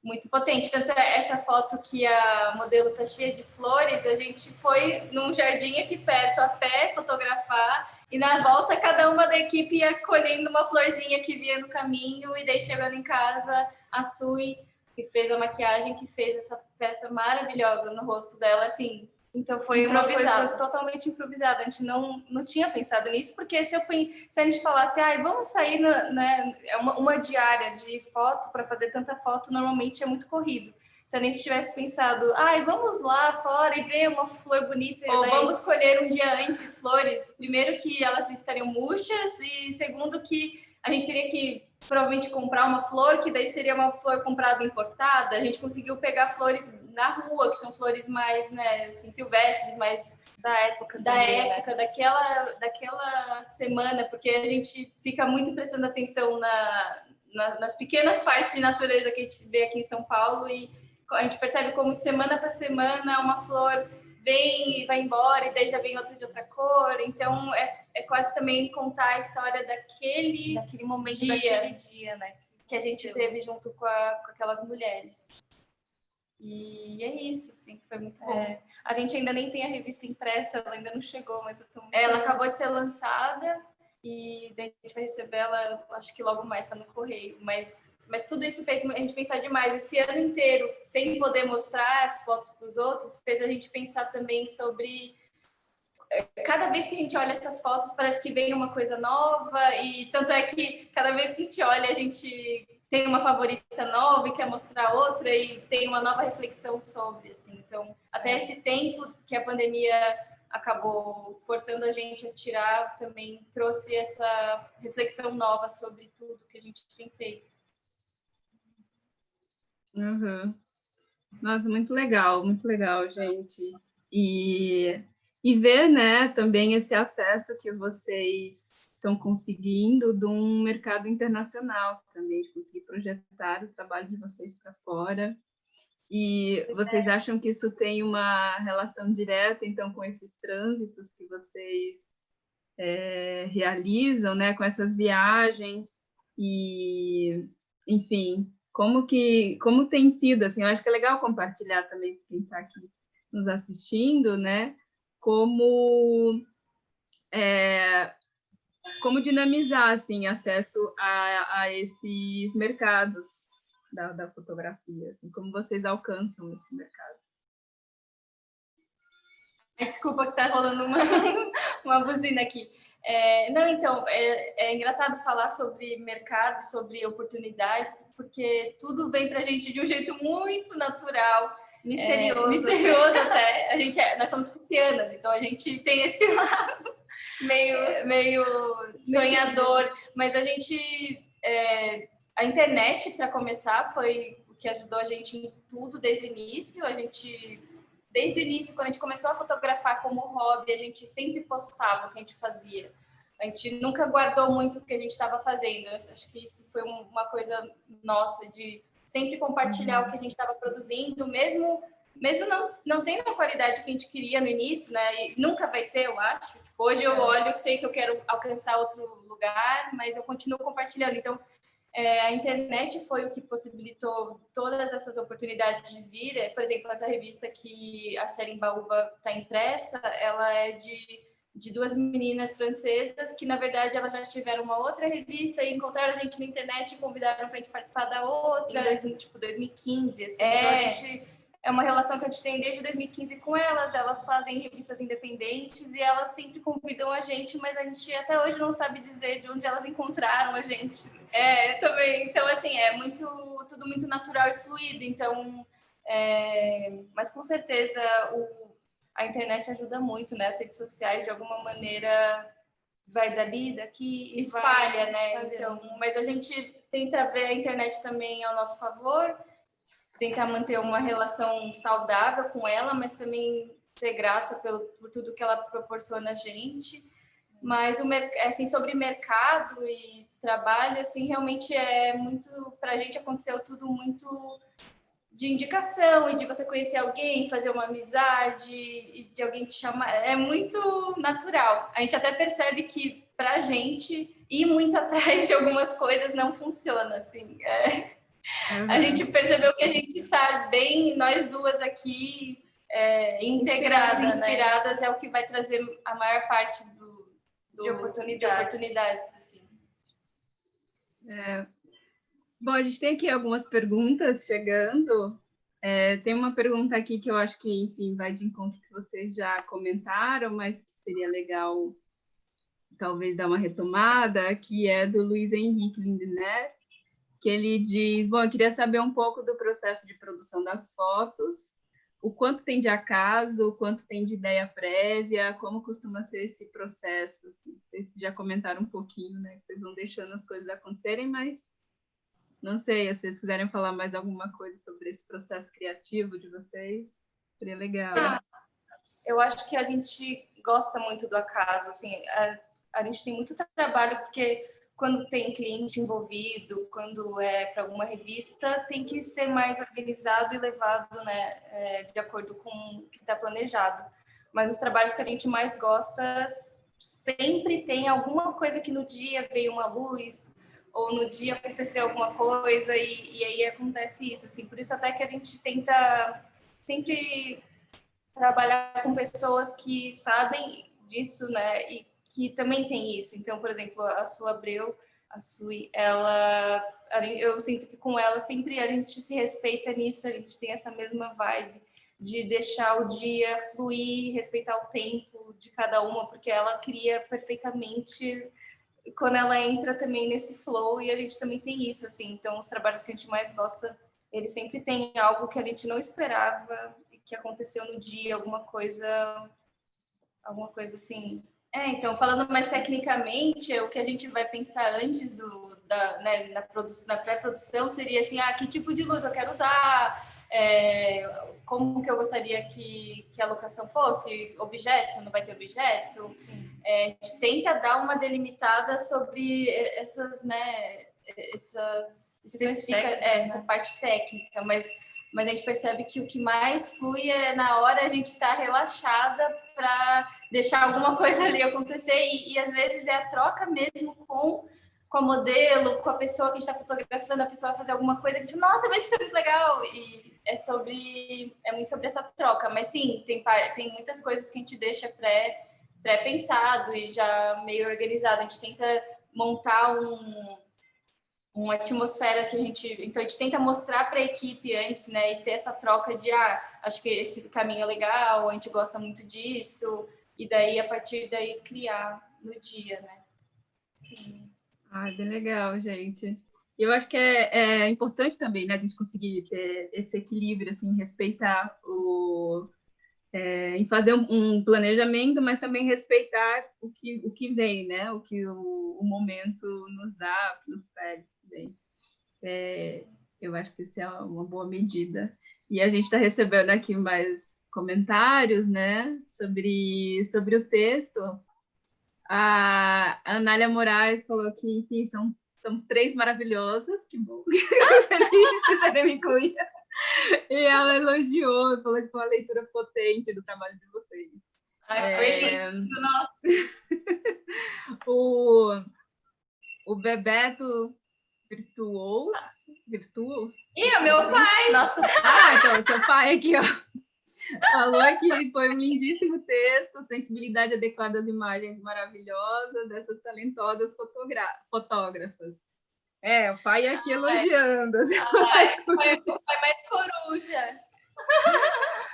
muito potente. Tanto essa foto que a modelo tá cheia de flores, a gente foi num jardim aqui perto a pé fotografar e na volta cada uma da equipe ia colhendo uma florzinha que via no caminho e daí chegando em casa a Sui, que fez a maquiagem, que fez essa peça maravilhosa no rosto dela, assim. Então foi uma coisa totalmente improvisada, a gente não tinha pensado nisso, porque se a gente falasse, vamos sair, né, uma diária de foto, para fazer tanta foto, normalmente é muito corrido. Se a gente tivesse pensado, vamos lá fora e ver uma flor bonita, ou vamos colher um dia antes flores, primeiro que elas estariam murchas e segundo que a gente teria que provavelmente comprar uma flor, que daí seria uma flor comprada importada. A gente conseguiu pegar flores na rua, que são flores mais, né, assim, silvestres, mais da época, daquela semana, porque a gente fica muito prestando atenção nas pequenas partes de natureza que a gente vê aqui em São Paulo e a gente percebe como de semana para semana uma flor vem e vai embora, e daí já vem outra de outra cor. Então, é quase também contar a história daquele momento, daquele dia, né? Que a gente teve junto com aquelas mulheres. E é isso, assim, foi muito bom. A gente ainda nem tem a revista impressa, ela ainda não chegou, mas eu tô muito... Ela acabou de ser lançada e daí a gente vai receber ela, acho que logo mais, tá no correio. Mas Mas tudo isso fez a gente pensar demais. Esse ano inteiro, sem poder mostrar as fotos para os outros, fez a gente pensar também sobre... Cada vez que a gente olha essas fotos, parece que vem uma coisa nova, e tanto é que cada vez que a gente olha, a gente tem uma favorita nova e quer mostrar outra, e tem uma nova reflexão sobre, assim. Então, até esse tempo que a pandemia acabou forçando a gente a tirar, também trouxe essa reflexão nova sobre tudo que a gente tem feito. Uhum. Nossa, muito legal, gente. E ver, né, também esse acesso que vocês estão conseguindo de um mercado internacional também, de conseguir projetar o trabalho de vocês para fora. E vocês acham que isso tem uma relação direta, então, com esses trânsitos que vocês realizam, né, com essas viagens? E, enfim, como tem sido, assim, eu acho que é legal compartilhar também com quem está aqui nos assistindo, né, como dinamizar, assim, acesso a esses mercados da fotografia, assim, como vocês alcançam esse mercado. Desculpa que tá rolando uma buzina aqui. Não, então, é engraçado falar sobre mercado, sobre oportunidades, porque tudo vem para a gente de um jeito muito natural, misterioso até. Nós somos piscianas, então a gente tem esse lado meio sonhador, mas a gente... a internet, para começar, foi o que ajudou a gente em tudo desde o início. Desde o início, quando a gente começou a fotografar como hobby, a gente sempre postava o que a gente fazia. A gente nunca guardou muito o que a gente estava fazendo. Eu acho que isso foi uma coisa nossa, de sempre compartilhar o que a gente estava produzindo, mesmo não tendo a qualidade que a gente queria no início, né? E nunca vai ter, eu acho. Tipo, hoje eu olho, eu sei que eu quero alcançar outro lugar, mas eu continuo compartilhando. Então, a internet foi o que possibilitou todas essas oportunidades de vir. Por exemplo, essa revista que a série Embaúba está impressa, ela é de duas meninas francesas que, na verdade, elas já tiveram uma outra revista e encontraram a gente na internet e convidaram para a gente participar da outra, em 2015, assim. Então, a gente... É uma relação que a gente tem desde 2015 com elas fazem revistas independentes e elas sempre convidam a gente, mas a gente até hoje não sabe dizer de onde elas encontraram a gente. Também. Então, assim, tudo muito natural e fluido. Então, mas com certeza a internet ajuda muito, né? As redes sociais, de alguma maneira, vai dali, daqui e espalha, né? Então, mas a gente tenta ver a internet também ao nosso favor, tentar manter uma relação saudável com ela, mas também ser grata por tudo que ela proporciona a gente. Mas assim, sobre mercado e trabalho, assim, realmente para a gente aconteceu tudo muito de indicação e de você conhecer alguém, fazer uma amizade e de alguém te chamar. É muito natural. A gente até percebe que para a gente ir muito atrás de algumas coisas não funciona, assim. A gente percebeu que a gente estar bem, nós duas aqui, integradas, inspiradas, né? É o que vai trazer a maior parte de oportunidades assim. Bom, a gente tem aqui algumas perguntas chegando. Tem uma pergunta aqui que eu acho que, enfim, vai de encontro que vocês já comentaram, mas que seria legal talvez dar uma retomada, que é do Luiz Henrique Lindener, que ele diz, bom, eu queria saber um pouco do processo de produção das fotos, o quanto tem de acaso, o quanto tem de ideia prévia, como costuma ser esse processo, assim. Vocês já comentaram um pouquinho, né, que vocês vão deixando as coisas acontecerem, mas não sei, se vocês quiserem falar mais alguma coisa sobre esse processo criativo de vocês, seria legal. Eu acho que a gente gosta muito do acaso, assim, a gente tem muito trabalho, porque quando tem cliente envolvido, quando é para alguma revista, tem que ser mais organizado e levado, né, de acordo com o que está planejado. Mas os trabalhos que a gente mais gosta sempre tem alguma coisa que no dia veio uma luz, ou no dia aconteceu alguma coisa, e aí acontece isso, assim. Por isso até que a gente tenta sempre trabalhar com pessoas que sabem disso, né, e que também tem isso. Então, por exemplo, a Su Abreu, a Sui, eu sinto que com ela sempre a gente se respeita nisso, a gente tem essa mesma vibe de deixar o dia fluir, respeitar o tempo de cada uma, porque ela cria perfeitamente quando ela entra também nesse flow, e a gente também tem isso, assim. Então, os trabalhos que a gente mais gosta, eles sempre tem algo que a gente não esperava, que aconteceu no dia, alguma coisa assim. Então, falando mais tecnicamente, o que a gente vai pensar antes né, na pré-produção seria assim, que tipo de luz eu quero usar, como que eu gostaria que a locação fosse, objeto, não vai ter objeto. A gente tenta dar uma delimitada sobre essas, né, essa parte técnica, mas a gente percebe que o que mais flui é na hora a gente estar relaxada para deixar alguma coisa ali acontecer, e às vezes é a troca mesmo com a modelo, com a pessoa que está fotografando, a pessoa vai fazer alguma coisa que a gente, nossa, vai ser muito legal, e é muito sobre essa troca, mas sim, tem muitas coisas que a gente deixa pré-pensado e já meio organizado, a gente tenta montar uma atmosfera que então a gente tenta mostrar para a equipe antes, né, e ter essa troca de, acho que esse caminho é legal, a gente gosta muito disso, e daí, a partir daí, criar no dia, né. Sim. Bem legal, gente. Eu acho que é importante também, né, a gente conseguir ter esse equilíbrio, assim, respeitar em fazer um planejamento, mas também respeitar o que vem, né, o que o momento nos dá, nos pede. Eu acho que isso é uma boa medida. E a gente está recebendo aqui mais comentários, né, sobre o texto. A Anália Moraes falou que, enfim, somos 3 maravilhosas, que bom, feliz que você me incluir. E ela elogiou, falou que foi uma leitura potente do trabalho de vocês. Foi lindo, nossa. O Bebeto Virtuoso. Ih, é meu pai! Nossa! Então, seu pai aqui, ó. Falou que foi um lindíssimo texto, sensibilidade adequada às imagens maravilhosas dessas talentosas fotógrafas. O pai aqui elogiando. Foi o pai mais coruja.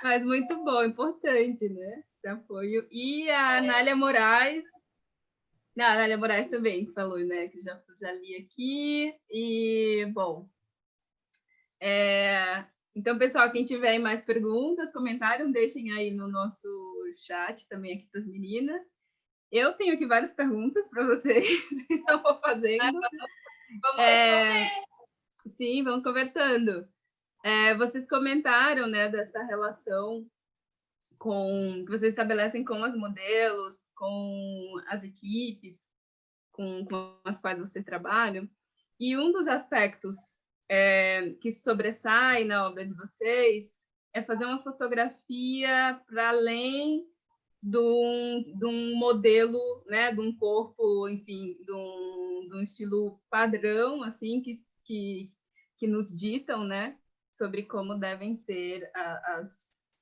Mas muito bom, importante, né? Esse apoio. E a Anália Moraes. Não, a Anália Moraes também falou, né? Que já li aqui. E, bom. Então, pessoal, quem tiver mais perguntas, comentários, deixem aí no nosso chat também aqui para as meninas. Eu tenho aqui várias perguntas para vocês, então vou fazendo. Vamos responder. Sim, vamos conversando. Vocês comentaram, né, dessa relação que vocês estabelecem com as modelos, com as equipes, com as quais vocês trabalham. E um dos aspectos que sobressai na obra de vocês é fazer uma fotografia para além de um modelo, né, de um corpo, enfim, de um estilo padrão, assim, que nos ditam, né, sobre como devem ser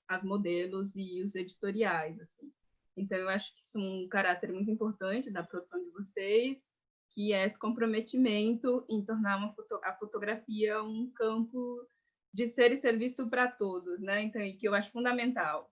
as modelos e os editoriais, assim. Então, eu acho que isso é um caráter muito importante da produção de vocês, que é esse comprometimento em tornar a fotografia um campo de ser e ser visto para todos, né? Então, que eu acho fundamental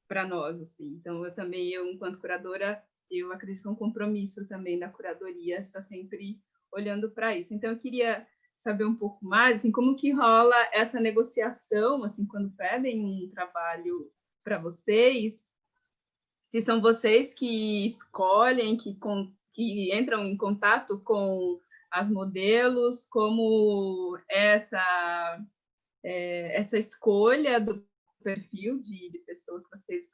para nós, assim. Então, eu, enquanto curadora, eu acredito que é um compromisso também da curadoria estar sempre olhando para isso. Então, eu queria saber um pouco mais, assim, como que rola essa negociação, assim, quando pedem um trabalho para vocês, se são vocês que escolhem, que entram em contato com as modelos, como essa escolha do perfil de pessoa que vocês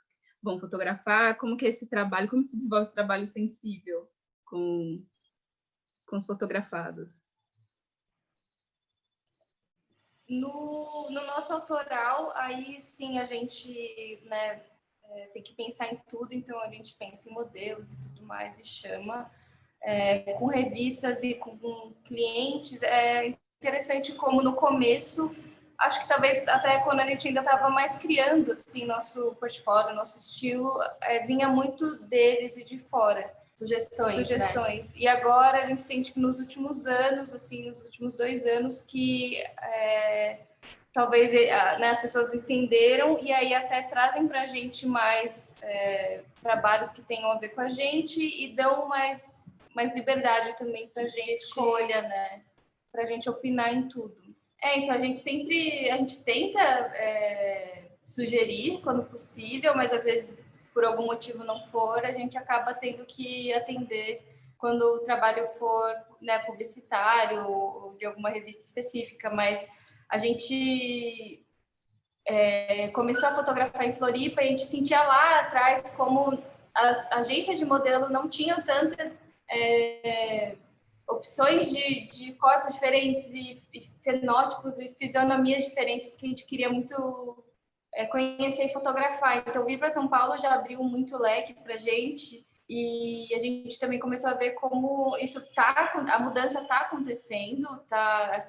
vão fotografar, como que é esse trabalho, como se desenvolve esse trabalho sensível com os fotografados? No nosso autoral, aí sim a gente, né, tem que pensar em tudo, então a gente pensa em modelos e tudo mais e chama. Com revistas e com clientes, é interessante como no começo, acho que talvez até quando a gente ainda estava mais criando assim, nosso portfólio, nosso estilo, vinha muito deles e de fora. sugestões. E agora a gente sente que nos últimos anos, assim, nos últimos 2 anos, que talvez né, as pessoas entenderam e aí até trazem para a gente mais trabalhos que tenham a ver com a gente e dão mais liberdade também para a gente. Escolha, né? Para a gente opinar em tudo. Então a gente tenta sugerir quando possível, mas às vezes, se por algum motivo não for, a gente acaba tendo que atender quando o trabalho for, né, publicitário ou de alguma revista específica, mas a gente começou a fotografar em Floripa e a gente sentia lá atrás como as agências de modelo não tinham tanta opções de corpos diferentes e fenótipos e fisionomias diferentes, porque a gente queria muito conhecer e fotografar. Então, vir para São Paulo já abriu muito leque para a gente e a gente também começou a ver como a mudança está acontecendo,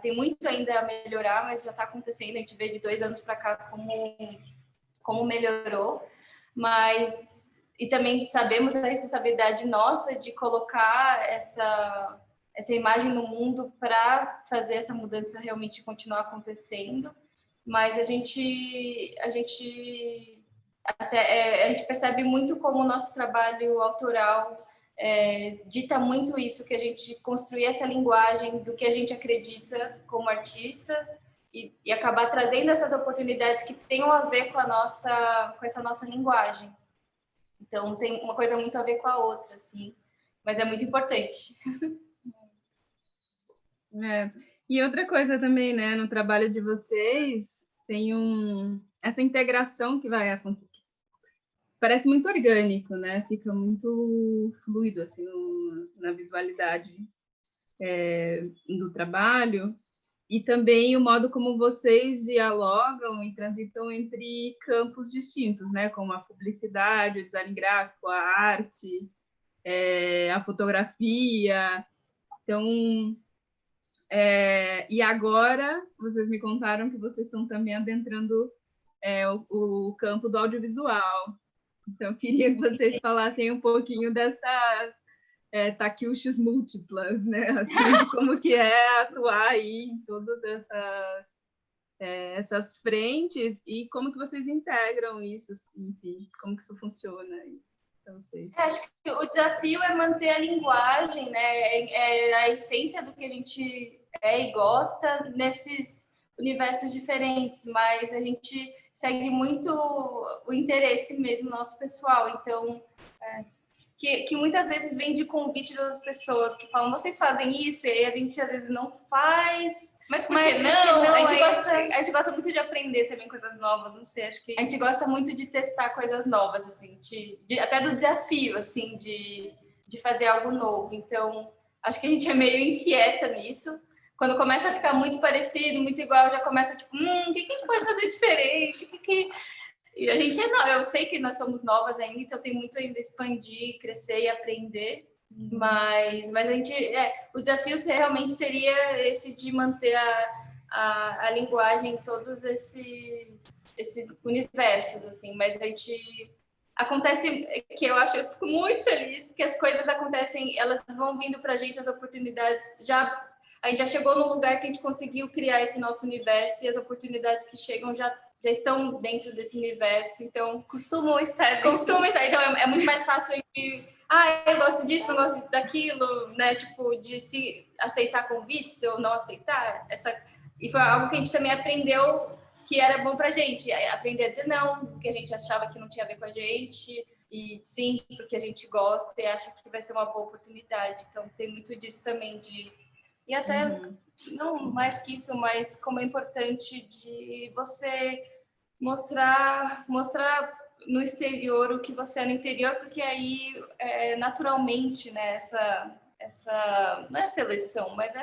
tem muito ainda a melhorar, mas já está acontecendo. A gente vê de 2 anos para cá como melhorou, e também sabemos a responsabilidade nossa de colocar essa imagem no mundo para fazer essa mudança realmente continuar acontecendo. Mas a gente percebe muito como o nosso trabalho autoral dita muito isso, que a gente construir essa linguagem do que a gente acredita como artistas e acabar trazendo essas oportunidades que tenham a ver com essa nossa linguagem. Então, tem uma coisa muito a ver com a outra, assim, mas é muito importante. E outra coisa também, né, no trabalho de vocês, tem essa integração que vai acontecer. Parece muito orgânico, né? Fica muito fluido, assim, na visualidade do trabalho. E também o modo como vocês dialogam e transitam entre campos distintos, né? Como a publicidade, o design gráfico, a arte, a fotografia. Então, e agora, vocês me contaram que vocês estão também adentrando o campo do audiovisual. Então, eu queria que vocês falassem um pouquinho dessas taquiushis múltiplas, né? Assim, como que é atuar aí em todas essas frentes e como que vocês integram isso, enfim, como que isso funciona para vocês. Acho que o desafio é manter a linguagem, né? A essência do que a gente e gosta nesses universos diferentes, mas a gente segue muito o interesse mesmo nosso pessoal, então que muitas vezes vem de convite das pessoas que falam, vocês fazem isso? E a gente às vezes não faz, mas por que não? A gente gosta muito de aprender também coisas novas, não sei, acho que a gente gosta muito de testar coisas novas, assim, até do desafio, assim, de fazer algo novo, então acho que a gente é meio inquieta nisso. Quando começa a ficar muito parecido, muito igual, já começa tipo, o que a gente pode fazer diferente? E a gente eu sei que nós somos novas ainda, então tem muito ainda expandir, crescer e aprender. Mas a gente, o desafio realmente seria esse de manter a linguagem em todos esses universos, assim. Mas a gente acontece que eu fico muito feliz que as coisas acontecem, elas vão vindo para a gente, as oportunidades a gente já chegou num lugar que a gente conseguiu criar esse nosso universo e as oportunidades que chegam já estão dentro desse universo, então costumam estar. Então é muito mais fácil de eu gosto disso, não gosto daquilo, né? Tipo, de se aceitar convites ou não aceitar. E foi algo que a gente também aprendeu que era bom pra gente, aprender a dizer não, porque a gente achava que não tinha a ver com a gente, e sim, porque a gente gosta e acha que vai ser uma boa oportunidade. Então tem muito disso também e até, não mais que isso, mas como é importante de você mostrar no exterior o que você é no interior, porque aí, naturalmente, né, essa não é seleção, mas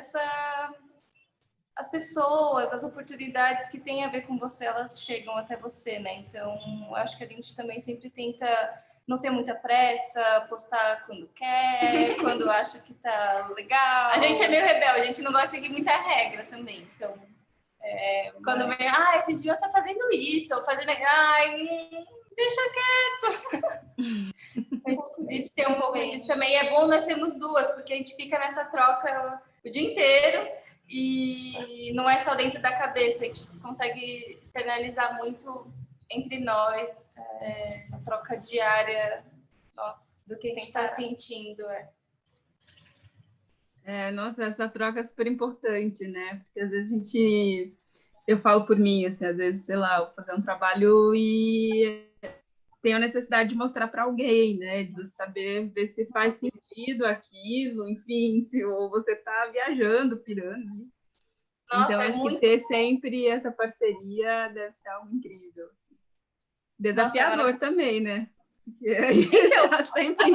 as pessoas, as oportunidades que têm a ver com você, elas chegam até você, né? Então, eu acho que a gente também sempre tenta não ter muita pressa, postar quando quer, quando acha que tá legal. A gente é meio rebelde, a gente não gosta de seguir muita regra também. Então, quando vem, vocês deviam estar fazendo isso, ou fazendo... deixa quieto. A gente tem um pouco disso também. E é bom nós sermos duas, porque a gente fica nessa troca o dia inteiro e não é só dentro da cabeça, a gente consegue externalizar muito entre nós, essa troca diária, nossa, do que a gente está sentindo. Nossa, essa troca é super importante, né? Porque às vezes eu falo por mim, assim, às vezes, sei lá, eu vou fazer um trabalho e tenho a necessidade de mostrar para alguém, né? De saber ver se faz sentido aquilo, enfim, se ou você está viajando, pirando. Né? Nossa, então, acho que ter sempre essa parceria deve ser algo incrível. Assim. Desafiador também, né? Porque então, tá sempre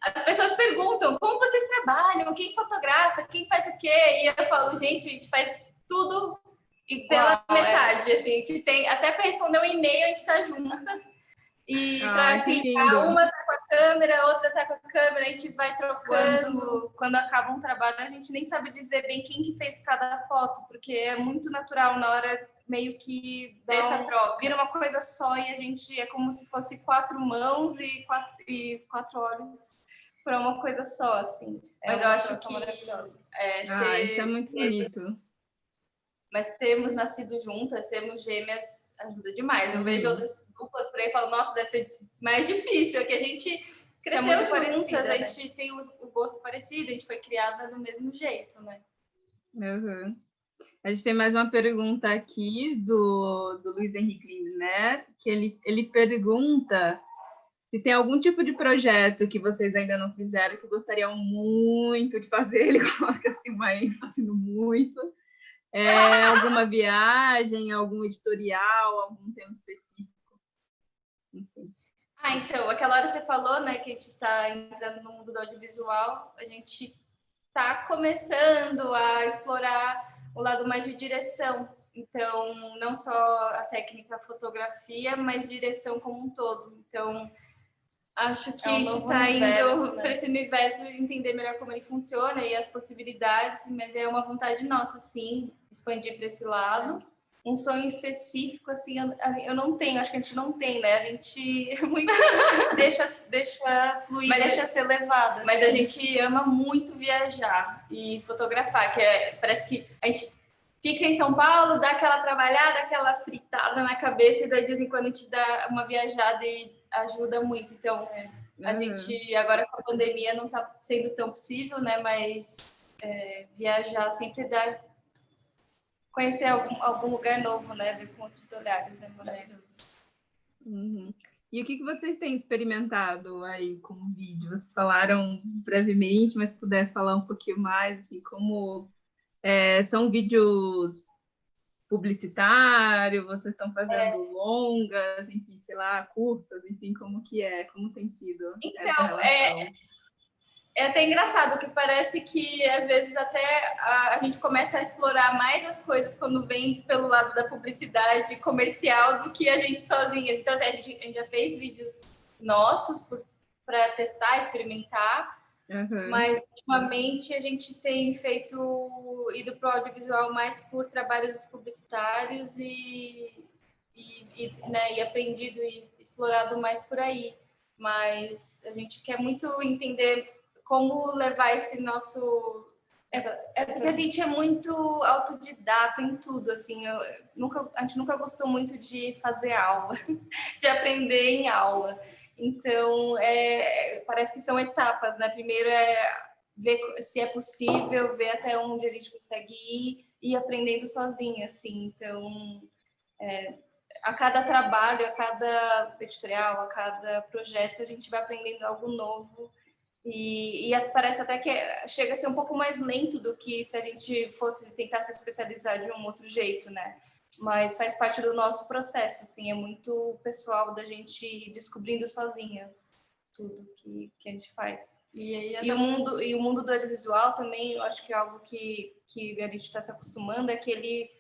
as pessoas perguntam como vocês trabalham, quem fotografa, quem faz o quê? E eu falo, gente, a gente faz tudo e pela metade, assim, a gente tem, até para responder um e-mail a gente está junta. E para clicar, uma tá com a câmera, outra tá com a câmera, a gente vai trocando. Quando acaba um trabalho, a gente nem sabe dizer bem quem que fez cada foto, porque é muito natural na hora meio que dessa troca. Vira uma coisa só e a gente é como se fosse 4 mãos e quatro olhos para uma coisa só, assim. Mas eu acho que isso é muito bonito. Mas termos nascido juntas, sermos gêmeas, ajuda demais. Eu vejo outras duplas por aí e falo, nossa, deve ser mais difícil, é que a gente cresceu juntas, a gente tem o gosto parecido, a gente foi criada do mesmo jeito, né? Uhum. A gente tem mais uma pergunta aqui do Luiz Henrique Lindner, que ele pergunta se tem algum tipo de projeto que vocês ainda não fizeram, que gostariam muito de fazer, ele coloca assim uma ênfase no muito, alguma viagem, algum editorial, algum tema específico. Enfim. Então, aquela hora você falou, né, que a gente está entrando no mundo do audiovisual, a gente está começando a explorar o lado mais de direção. Então, não só a técnica fotografia, mas direção como um todo. Então, acho que a gente está indo para esse universo entender melhor como ele funciona e as possibilidades, mas é uma vontade nossa, sim, expandir para esse lado. Um sonho específico, assim, eu não tenho, acho que a gente não tem, né? A gente muito deixa fluir, deixa ser levado. Assim. Mas a gente ama muito viajar e fotografar, que parece que a gente fica em São Paulo, dá aquela trabalhada, aquela fritada na cabeça, e daí de vez em quando a gente dá uma viajada e ajuda muito. Então, a gente, agora com a pandemia, não está sendo tão possível, né? Mas viajar sempre dá... Conhecer algum lugar novo, né? Ver com outros olhares, é maravilhoso. Uhum. E o que vocês têm experimentado aí com o vídeo? Vocês falaram brevemente, mas se puder falar um pouquinho mais, assim, como são vídeos publicitários, vocês estão fazendo longas, enfim, sei lá, curtas, enfim, como tem sido essa relação? É até engraçado, que parece que, às vezes, até a gente começa a explorar mais as coisas quando vem pelo lado da publicidade comercial do que a gente sozinha. Então, assim, a gente já fez vídeos nossos para testar, experimentar, mas, ultimamente, a gente tem ido para o audiovisual mais por trabalhos publicitários e aprendido e explorado mais por aí. Mas a gente quer muito entender como levar esse nosso... Porque a gente é muito autodidata em tudo, assim. A gente nunca gostou muito de fazer aula, de aprender em aula. Então, parece que são etapas, né? Primeiro ver se é possível, ver até onde a gente consegue ir aprendendo sozinha, assim. Então, a cada trabalho, a cada editorial, a cada projeto, a gente vai aprendendo algo novo. E parece até que chega a ser um pouco mais lento do que se a gente fosse tentar se especializar de um outro jeito, né? Mas faz parte do nosso processo, assim, é muito pessoal da gente ir descobrindo sozinhas tudo que a gente faz. E o mundo do audiovisual também, eu acho que é algo que a gente está se acostumando, é que ele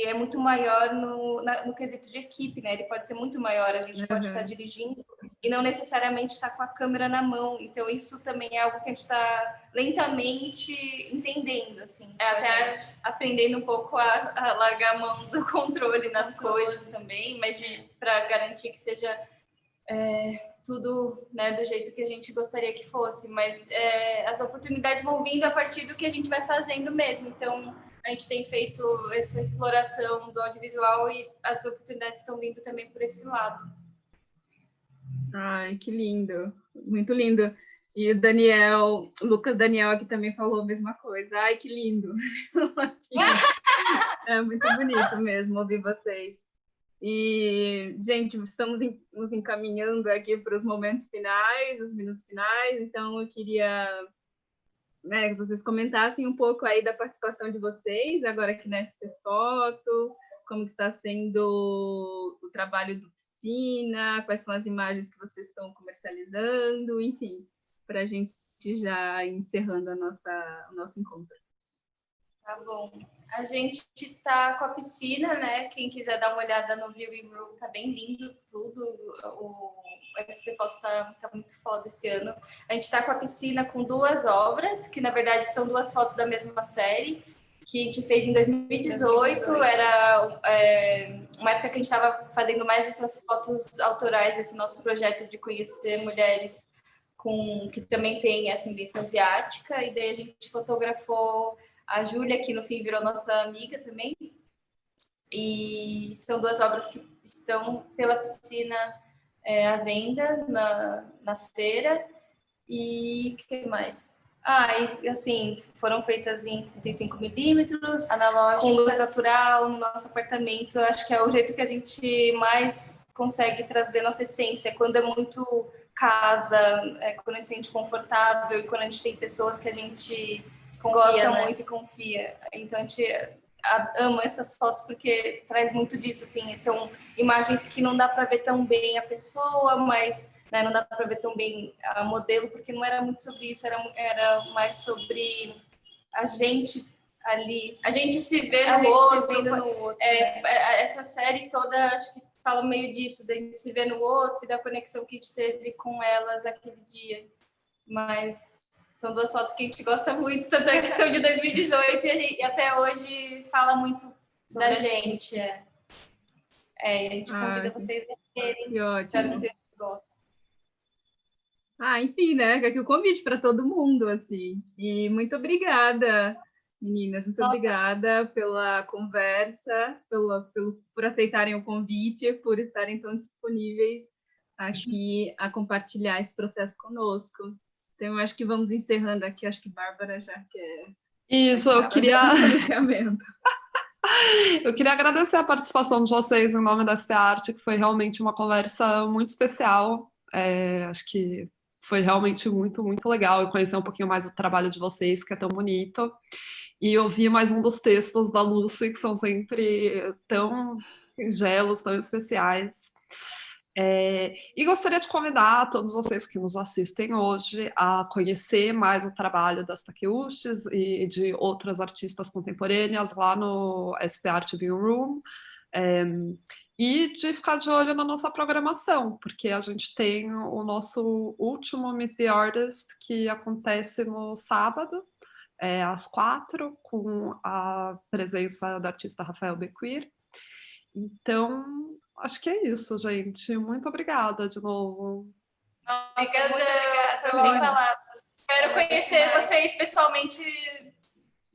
é muito maior no quesito de equipe, né? Ele pode ser muito maior, a gente pode estar dirigindo e não necessariamente estar com a câmera na mão. Então, isso também é algo que a gente está lentamente entendendo, assim. Até aprendendo um pouco a largar a mão do controle nas coisas também, mas para garantir que seja tudo, né, do jeito que a gente gostaria que fosse. Mas as oportunidades vão vindo a partir do que a gente vai fazendo mesmo. Então, a gente tem feito essa exploração do audiovisual e as oportunidades estão vindo também por esse lado. Ai, que lindo, muito lindo. E o Daniel, o Lucas Daniel aqui também falou a mesma coisa. Ai, que lindo. É muito bonito mesmo ouvir vocês. E, gente, estamos nos encaminhando aqui para os momentos finais, os minutos finais, então eu queria, né, que vocês comentassem um pouco aí da participação de vocês, agora aqui na SP Foto, como que está sendo o trabalho do Piscina, quais são as imagens que vocês estão comercializando, enfim, para a gente já encerrando o nosso encontro. Tá bom. A gente tá com a piscina, né? Quem quiser dar uma olhada no Viewing Room, tá bem lindo tudo. O SP Foto tá muito foda esse ano. A gente tá com a piscina com 2 obras, que na verdade são 2 fotos da mesma série, que a gente fez em 2018. Era uma época que a gente estava fazendo mais essas fotos autorais desse nosso projeto de conhecer mulheres que também têm ascendência asiática, e daí a gente fotografou a Júlia, que no fim virou nossa amiga também. E são 2 obras que estão pela piscina à venda na feira. E o que mais? E assim, foram feitas em 35mm, com luz natural, no nosso apartamento. Eu acho que é o jeito que a gente mais consegue trazer nossa essência, quando é muito casa, quando a gente se sente confortável e quando a gente tem pessoas que a gente gosta muito e confia. Então a gente ama essas fotos porque traz muito disso, assim, são imagens que não dá para ver tão bem a pessoa, mas não dá para ver tão bem a modelo, porque não era muito sobre isso, era mais sobre a gente ali. A gente se vê no outro. Essa série toda, acho que fala meio disso, da gente se ver no outro e da conexão que a gente teve com elas aquele dia. Mas são 2 fotos que a gente gosta muito, tanto é que são de 2018 e até hoje fala muito da gente. A gente convida vocês a verem. Espero que vocês gostem. Enfim, né? Aqui o convite para todo mundo, assim. E muito obrigada, meninas. Muito obrigada pela conversa, por aceitarem o convite, por estarem tão disponíveis aqui a compartilhar esse processo conosco. Então, eu acho que vamos encerrando aqui. Acho que Bárbara já quer... Isso, eu queria... Eu queria agradecer a participação de vocês no nome da SP Arte, que foi realmente uma conversa muito especial. Acho que foi realmente muito, muito legal eu conhecer um pouquinho mais o trabalho de vocês, que é tão bonito. E ouvir mais um dos textos da Lucy, que são sempre tão singelos, tão especiais. E gostaria de convidar todos vocês que nos assistem hoje a conhecer mais o trabalho das Takeuchis e de outras artistas contemporâneas lá no SP Art Viewing Room, e de ficar de olho na nossa programação, porque a gente tem o nosso último Meet the Artist, que acontece no sábado, às 4, com a presença da artista Rafael Bequir. Então, acho que é isso, gente. Muito obrigada de novo. Nossa, muito obrigada. Sem palavras. Espero conhecer vocês pessoalmente,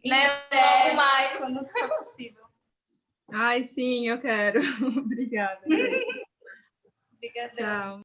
logo mais, quando for possível. Sim, eu quero. Obrigada. Obrigada. Tchau.